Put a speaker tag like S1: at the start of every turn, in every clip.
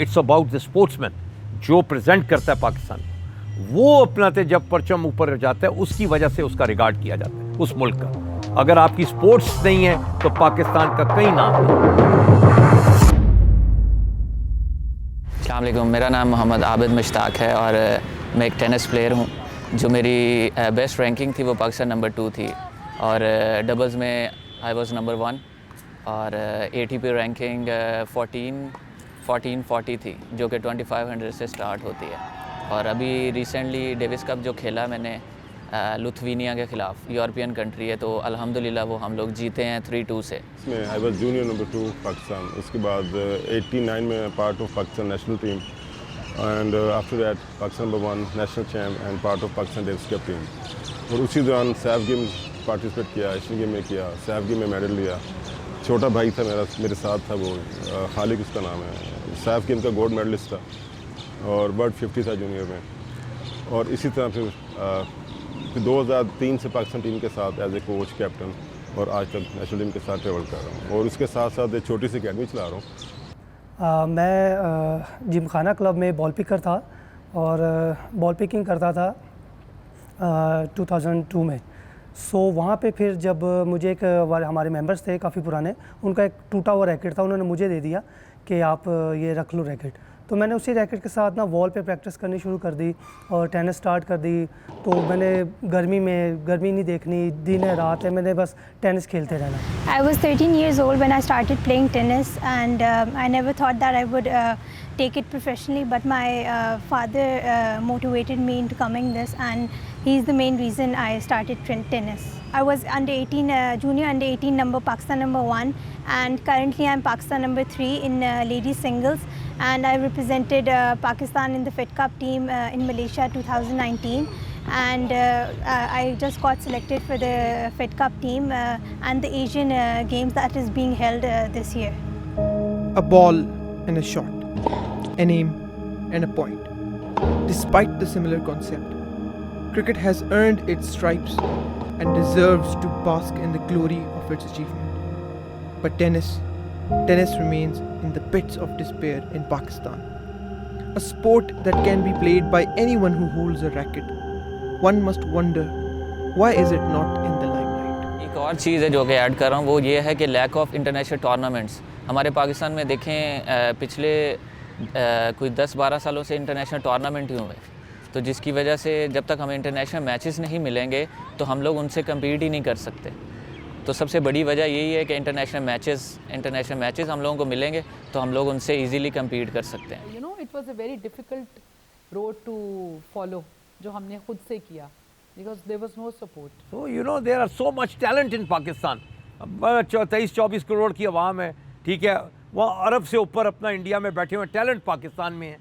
S1: It's about the sportsman जो present करता है पाकिस्तान, वो अपनाते जब परचम ऊपर जाता है उसकी वजह से उसका रिगार्ड किया जाता है उस मुल्क का। अगर आपकी स्पोर्ट्स नहीं है तो पाकिस्तान का कहीं नाम नहीं।
S2: अस्सलाम वालेकुम, मेरा नाम मोहम्मद आबिद मुश्ताक है और मैं एक टेनिस प्लेयर हूँ। जो मेरी बेस्ट रैंकिंग थी वो पाकिस्तान नंबर 2 थी और डबल्स में आई वाज नंबर 1 और ATP रैंकिंग 1440 थी जो कि 2500 से स्टार्ट होती है। और अभी रिसेंटली डेविस कप जो खेला मैंने लुथवीनिया के ख़िलाफ़, यूरोपियन कंट्री है, तो अल्हम्दुलिल्लाह वो हम लोग जीते हैं 3-2 से।
S3: इसमें I was junior number 2 Pakistan. उसके बाद 89 में part of Pakistan national team and after that Pakistan number 1 national champ and part of Pakistan Davis cup team. और उसी दौरान सैफ गेम पार्टिसिपेट किया, एशियन गेम में किया, सैफ गेम में मेडल लिया। छोटा भाई था मेरे साथ था, वो खालिक उसका नाम है। सैफ गेम का गोल्ड मेडलिस्ट था और वर्ल्ड 50 था जूनियर में। और इसी तरह फिर 2003 से पाकिस्तान टीम के साथ एज ए कोच कैप्टन और आज तक नेशनल टीम के साथ ट्रेवल कर रहा हूँ और उसके साथ साथ एक छोटी सी अकेडमी चला रहा हूँ।
S4: मैं जिमखाना क्लब में बॉल पिकर था और बॉल पिकिंग करता था 2002 में। सो वहाँ पे फिर जब मुझे एक हमारे मेंबर्स थे काफ़ी पुराने, उनका एक टूटा हुआ रैकेट था, उन्होंने मुझे दे दिया कि आप ये रख लो रैकेट। तो मैंने उसी रैकेट के साथ ना वॉल पे प्रैक्टिस करनी शुरू कर दी और टेनिस स्टार्ट कर दी। तो मैंने गर्मी नहीं देखनी, दिन है रात है, मैंने बस टेनिस खेलते रहना।
S5: I was 13 years old when I started playing tennis and I never thought that I would take it professionally, but my father motivated me into coming this and he's the main reason I started tennis. I was under 18, junior under 18 number, Pakistan number 1, and currently I'm Pakistan number 3 in ladies singles, and I represented Pakistan in the Fed Cup team in Malaysia 2019, and I just got selected for the Fed Cup team and the Asian Games that is being held this year.
S6: A ball and a shot, an aim and a point. Despite the similar concept, cricket has earned its stripes and deserves to bask in the glory of its achievement. But tennis remains in the pits of despair in Pakistan. A sport that can be played by anyone who holds a racket. One must wonder, why is it not in the limelight?
S2: एक और चीज़ है जो कि add कर रहा हूँ, वो ये है कि लैक ऑफ इंटरनेशनल टूर्नामेंट्स। हमारे पाकिस्तान में देखें पिछले कोई 10-12 सालों से इंटरनेशनल टूर्नामेंट ही हुए, तो जिसकी वजह से जब तक हमें इंटरनेशनल मैचेस नहीं मिलेंगे तो हम लोग उनसे कम्पीट ही नहीं कर सकते। तो सबसे बड़ी वजह यही है कि इंटरनेशनल मैचेस हम लोगों को मिलेंगे तो हम लोग उनसे इजीली कम्पीट कर सकते हैं।
S7: You know, it was a very difficult road to follow जो हमने खुद से किया, because there was no support.
S1: So you know there are so much talent in Pakistan. 23-24 crore की आवाम है, ठीक है, वहाँ अरब से ऊपर अपना इंडिया में बैठे हुए टैलेंट पाकिस्तान में है,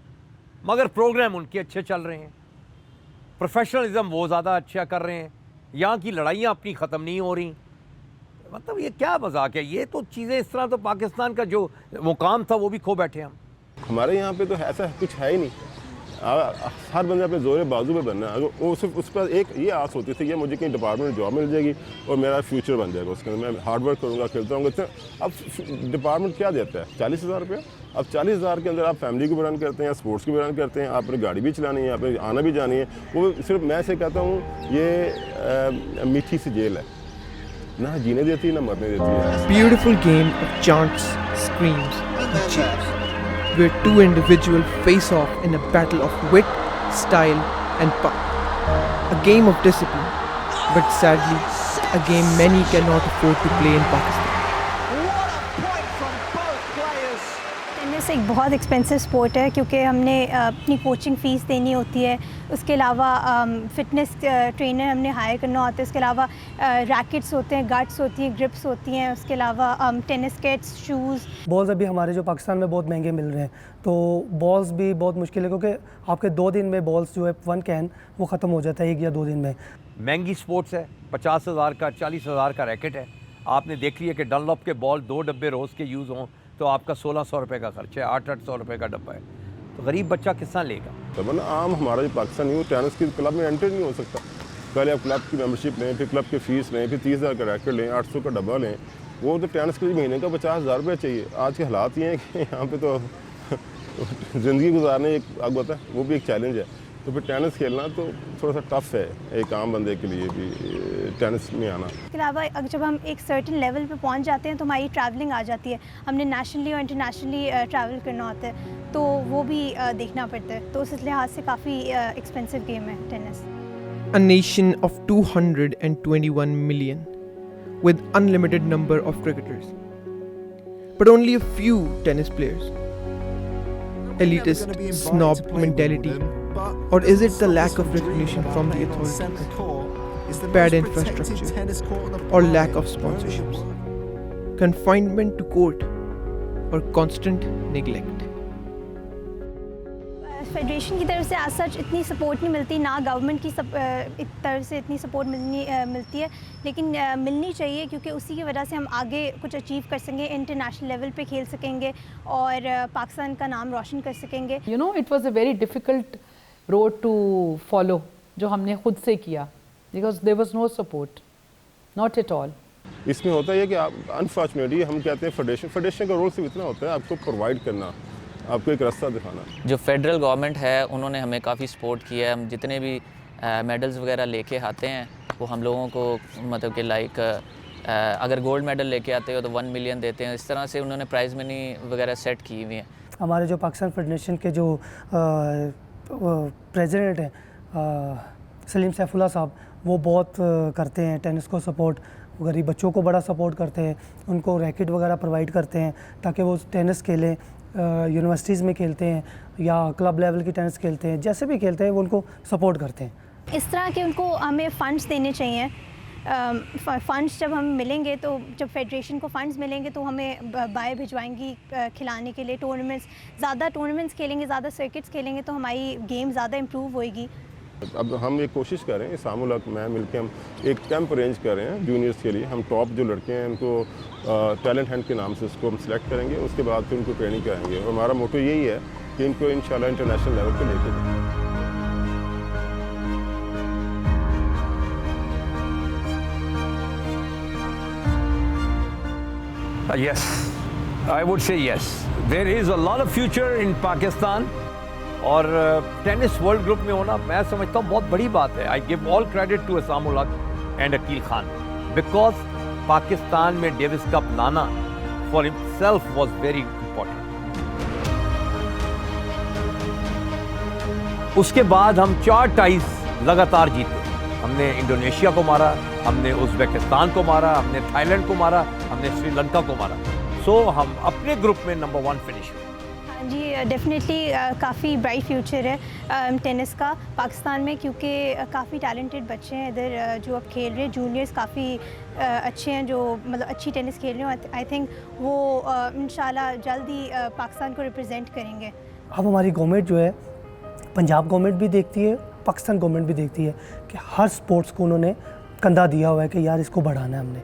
S1: मगर प्रोग्राम उनके अच्छे चल रहे हैं, प्रोफेशनलिज्म वो ज़्यादा अच्छा कर रहे हैं, यहाँ की लड़ाइयाँ अपनी ख़त्म नहीं हो रही। मतलब ये क्या मजाक है, ये तो चीज़ें इस तरह तो पाकिस्तान का जो मुकाम था वो भी खो बैठे हम।
S3: हमारे यहाँ पे तो ऐसा कुछ है ही नहीं। हर बंदे अपने जोरे बाजू पे बनना है। अगर वो सिर्फ उस पर एक ये आस होती थी कि मुझे कहीं डिपार्टमेंट में जॉब मिल जाएगी और मेरा फ्यूचर बन जाएगा, उसके अंदर मैं हार्ड वर्क करूँगा, खेलता हूँ। अब डिपार्टमेंट क्या देता है? 40,000 रुपये। अब 40,000 के अंदर आप फैमिली को भी रन करते हैं, स्पोर्ट्स को भी रन करते हैं, आपने गाड़ी भी चलानी है, आपने आना भी जानी है। वो सिर्फ मैं से कहता हूँ ये मीठी सी जेल है, ना जीने देती है ना मरने देती है।
S6: Beautiful game of chants, screams and cheers, where two individuals face off in a battle of wit, style and power. A game of discipline, but sadly, a game many cannot afford to play in Pakistan.
S5: Tennis एक बहुत expensive sport है क्योंकि हमने अपनी coaching fees देनी होती है, उसके अलावा फ़िटनेस ट्रेनर हमने हायर करना होता है, उसके अलावा रैकेट्स होते हैं, गट्स होती हैं, ग्रिप्स होती हैं, उसके अलावा टेनिस किट्स, शूज़।
S4: बॉल्स अभी हमारे जो पाकिस्तान में बहुत महंगे मिल रहे हैं, तो बॉल्स भी बहुत मुश्किल है क्योंकि आपके 2 दिन में बॉल्स जो है 1 कैन वो ख़त्म हो जाता है 1 या 2 दिन में।
S1: महंगी स्पोर्ट्स है, 50,000 का 40,000 का रैकेट है। आपने देख लिया कि डनलॉप के बॉल 2 डब्बे रोज़ के यूज़ हों तो आपका 1,600 रुपये का खर्च है, 800 रुपये का डब्बा है, तो गरीब बच्चा कितना लेगा?
S3: तो वरना आम हमारा जो पाकिस्तान है वो टेनिस की क्लब में एंटर नहीं हो सकता। पहले आप क्लब की मेंबरशिप लें, फिर क्लब की फ़ीस लें, फिर 30,000 का रैकेट लें, 800 का डब्बा लें, वो तो टेनिस के लिए महीने का 50,000 रुपये चाहिए। आज के हालात ये हैं कि यहाँ पे तो ज़िंदगी गुजारने एक आपको पता है वो भी एक चैलेंज है। तो फिर टेनिस खेलना तो थोड़ा सा टफ है एक आम बंदे के लिए भी टेनिस में आना।
S5: इसके अलावा जब हम एक सर्टेन लेवल पे पहुंच जाते हैं तो हमारी ट्रैवलिंग आ जाती है, हमने नेशनली और इंटरनेशनली ट्रैवल करना होता है, तो वो भी देखना पड़ता है। तो उस लिहाज से काफ़ी एक्सपेंसिव गेम है tennis.
S6: A nation of 221 million with unlimited number of cricketers, but only a few tennis players. Elitist snob mentality, or is it the lack of recognition from the authorities, bad infrastructure, or lack of sponsorships, confinement to court, or constant neglect?
S5: Federation की तरफ से आज सच इतनी support नहीं मिलती, ना government की तरफ से इतनी सपोर्ट मिलती है, लेकिन मिलनी चाहिए क्योंकि उसी की वजह से हम आगे कुछ अचीव कर सकेंगे, इंटरनेशनल लेवल पे खेल सकेंगे और पाकिस्तान का नाम रोशन कर सकेंगे।
S7: You know it was a very difficult road to follow जो हमने खुद से किया, because there was no support, not at all.
S3: इसमें होता है कि आप अनफॉर्चुनेटली हम कहते हैं फेडरेशन का रोल सिर्फ इतना होता है आपको प्रोवाइड करना, आपको एक रास्ता दिखाना।
S2: जो फेडरल गवर्नमेंट है उन्होंने हमें काफ़ी सपोर्ट किया है। हम जितने भी मेडल्स वगैरह लेके आते हैं वो हम लोगों को मतलब कि लाइक अगर गोल्ड मेडल लेके आते हो तो 1 मिलियन देते हैं। इस तरह से उन्होंने प्राइज़ मनी वगैरह सेट की हुई है।
S4: हमारे जो पाकिस्तान फेडरेशन के जो प्रेसिडेंट हैं सलीम सैफुल्लाह साहब, वो बहुत करते हैं टेनिस को सपोर्ट, गरीब बच्चों को बड़ा सपोर्ट करते हैं, उनको रैकेट वगैरह प्रोवाइड करते हैं ताकि वो टेनिस खेलें, यूनिवर्सिटीज़ में खेलते हैं या क्लब लेवल की टेनिस खेलते हैं, जैसे भी खेलते हैं वो उनको सपोर्ट करते हैं।
S5: इस तरह के उनको हमें फ़ंड्स देने चाहिए। फ़ंड्स जब हम मिलेंगे तो जब फेडरेशन को फ़ंड्स मिलेंगे तो हमें बाहर भिजवाएंगी खिलाने के लिए, ज़्यादा टूर्नामेंट्स खेलेंगे, ज़्यादा सर्किट्स खेलेंगे तो हमारी गेम ज़्यादा इम्प्रूव होएगी।
S3: अब हम एक कोशिश कर रहे हैं, सामुल हक मैं मिलकर हम एक कैंप अरेंज कर रहे हैं जूनियर्स के लिए। हम टॉप जो लड़के हैं उनको टैलेंट हंट के नाम से उसको हम सिलेक्ट करेंगे, उसके बाद फिर उनको ट्रेनिंग कराएंगे और हमारा मोटो यही है कि इनको इंशाल्लाह इंटरनेशनल लेवल पे लेके जाएंगे।
S1: Yes, I would say yes. There is a lot of future in Pakistan. और टेनिस वर्ल्ड ग्रुप में होना मैं समझता हूँ बहुत बड़ी बात है। I give all credit to Aisamul Haq and Aqeel Khan, because Pakistan में डेविस कप लाना for himself was very important. उसके बाद हम 4 टाइज लगातार जीते। हमने इंडोनेशिया को मारा, हमने उज़्बेकिस्तान को मारा, हमने थाईलैंड को मारा, हमने श्रीलंका को मारा। सो हम अपने ग्रुप में नंबर 1 फिनिश हुए।
S5: जी डेफिनेटली काफ़ी ब्राइट फ्यूचर है टेनिस का पाकिस्तान में, क्योंकि काफ़ी टैलेंटेड बच्चे हैं इधर जो अब खेल रहे हैं। जूनियर्स काफ़ी अच्छे हैं जो मतलब अच्छी टेनिस खेल रहे हैं। आई थिंक वो इंशाल्लाह जल्द ही पाकिस्तान को रिप्रेजेंट करेंगे।
S4: अब हमारी गवर्नमेंट जो है, पंजाब गवर्नमेंट भी देखती है, पाकिस्तान गवर्नमेंट भी देखती है कि हर स्पोर्ट्स को उन्होंने कंधा दिया हुआ है कि यार इसको बढ़ाना है हमने।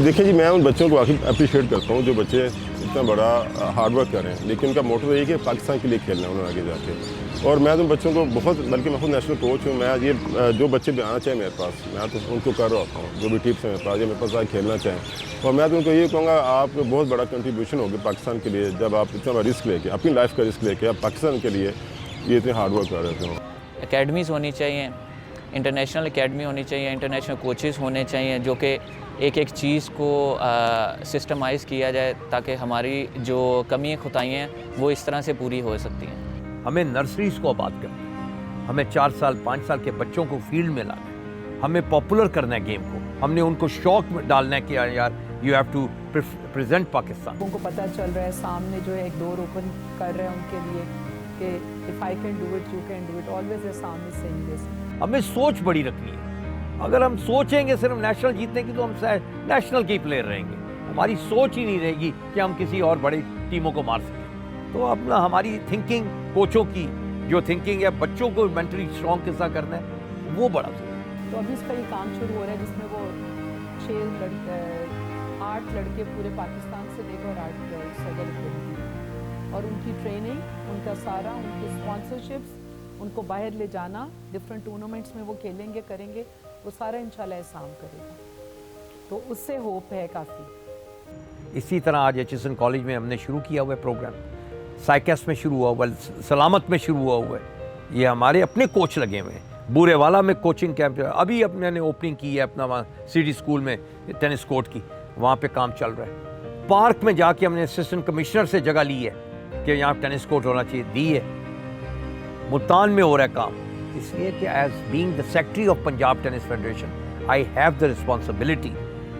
S3: देखिए जी, मैं उन बच्चों को काफ़ी अप्रिशिएट करता हूँ जो बच्चे इतना बड़ा हार्ड वर्क कर रहे हैं, लेकिन उनका मोटिव यही है कि पाकिस्तान के लिए खेलना है उन्होंने आगे जाके। और मैं तो बच्चों को बहुत, बल्कि मैं खुद नेशनल कोच हूँ, मैं ये जो बच्चे भी आना चाहिए मेरे पास, मैं तो उनको कर रहा होता हूँ, जो भी टिप्स हैं मेरे पास, ये मेरे पास आगे खेलना चाहें। और मैं तो उनको ये कहूँगा, आप बहुत बड़ा कंट्रीब्यूशन होगी पाकिस्तान के लिए जब आप इतना बड़ा रिस्क लेके, अपनी लाइफ का रिस्क लेके आप पाकिस्तान के लिए ये इतने हार्ड वर्क कर रहे हो।
S2: एकेडमीज़ होनी चाहिए, इंटरनेशनल एकेडमी होनी चाहिए, इंटरनेशनल कोचेज़ होने चाहिए जो कि एक चीज़ को सिस्टमाइज़ किया जाए ताकि हमारी जो कमियाँ खुताइयाँ हैं वो इस तरह से पूरी हो सकती हैं।
S1: हमें नर्सरीज़ को आबाद करना है, हमें 4 साल 5 साल के बच्चों को फील्ड में लाना है, हमें पॉपुलर करना है गेम को, हमने उनको शौक में डालना है कि यार you have to present Pakistan.
S7: उनको पता चल रहा है सामने जो है एक डोर ओपन कर रहे हैं उनके लिए कि if I can do it you can do it, always a सामने सेइंग दिस।
S1: हमें सोच बड़ी रखनी है। अगर हम सोचेंगे सिर्फ नेशनल जीतने की तो हम नेशनल के प्लेयर रहेंगे, हमारी सोच ही नहीं रहेगी कि हम किसी और बड़ी टीमों को मार सकें। तो अपना हमारी थिंकिंग, कोचों की जो थिंकिंग है, बच्चों को मेंटली स्ट्रॉन्ग किसा करना है, वो बड़ा जरूरी है।
S7: तो अभी इसका ये काम शुरू हो रहा है जिसमें वो 8 लड़के पूरे पाकिस्तान से लेकर 8 सदर खेलेंगे और उनकी ट्रेनिंग, उनका सारा, उनकी स्पॉन्सरशिप्स, उनको बाहर ले जाना, डिफरेंट टूर्नामेंट्स में वो खेलेंगे, करेंगे, वो सारा इंशाल्लाह एहसान करेगा। तो उससे होप है काफ़ी।
S1: इसी तरह आज एचएसएन कॉलेज में हमने शुरू किया हुआ प्रोग्राम साइकेस में शुरू हुआ है, सलामत में शुरू हुआ है। ये हमारे अपने कोच लगे हुए हैं। बूरेवाला में कोचिंग कैंप, अभी मैंने ओपनिंग की है अपना वहाँ सिटी स्कूल में टेनिस कोर्ट की, वहाँ पे काम चल रहा है। पार्क में जाके हमने असिस्टेंट कमिश्नर से जगह ली है कि यहाँ टेनिस कोर्ट होना चाहिए, दी है। मुल्तान में हो रहा है काम, इसलिए कि as being the secretary of Punjab tennis federation I have the responsibility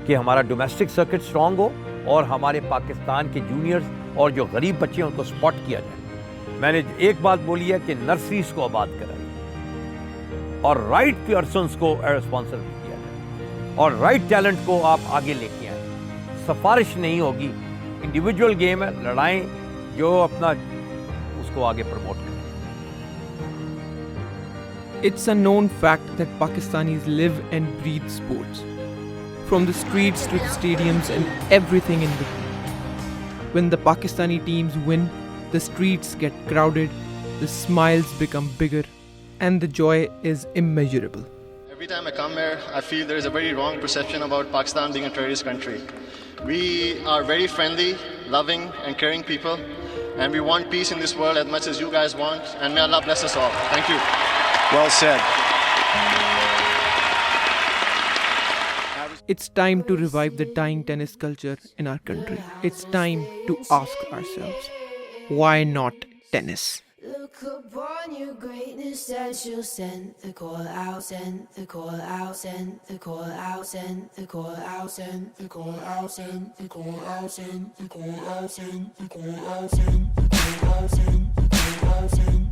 S1: कि हमारा डोमेस्टिक सर्किट स्ट्रॉन्ग हो और हमारे पाकिस्तान के जूनियर्स और जो गरीब बच्चे हैं उनको स्पॉट किया जाए। मैंने एक बात बोली है कि नर्सरीज को आबाद कराइए और राइट पर्सन्स को स्पॉन्सर किया जाए और राइट टैलेंट को आप आगे लेके आए। सिफारिश नहीं होगी, इंडिविजुअल गेम है, लड़ाएं जो अपना उसको आगे प्रमोट करें।
S6: It's a known fact that Pakistanis live and breathe sports, from the streets to the stadiums and everything in between. When the Pakistani teams win, the streets get crowded, the smiles become bigger, and the joy is immeasurable.
S8: Every time I come here, I feel there is a very wrong perception about Pakistan being a terrorist country. We are very friendly, loving, and caring people, and we want peace in this world as much as you guys want, and may Allah bless us all. Thank you.
S9: Well said.
S6: It's time to revive the dying tennis culture in our country. It's time to ask ourselves, why not tennis?
S10: Look upon your greatness that you'll send the call out, send the call out, send the call out, send the call out, send the call out, send the call out, send the call out, send the call out, send the call out, send the call out, send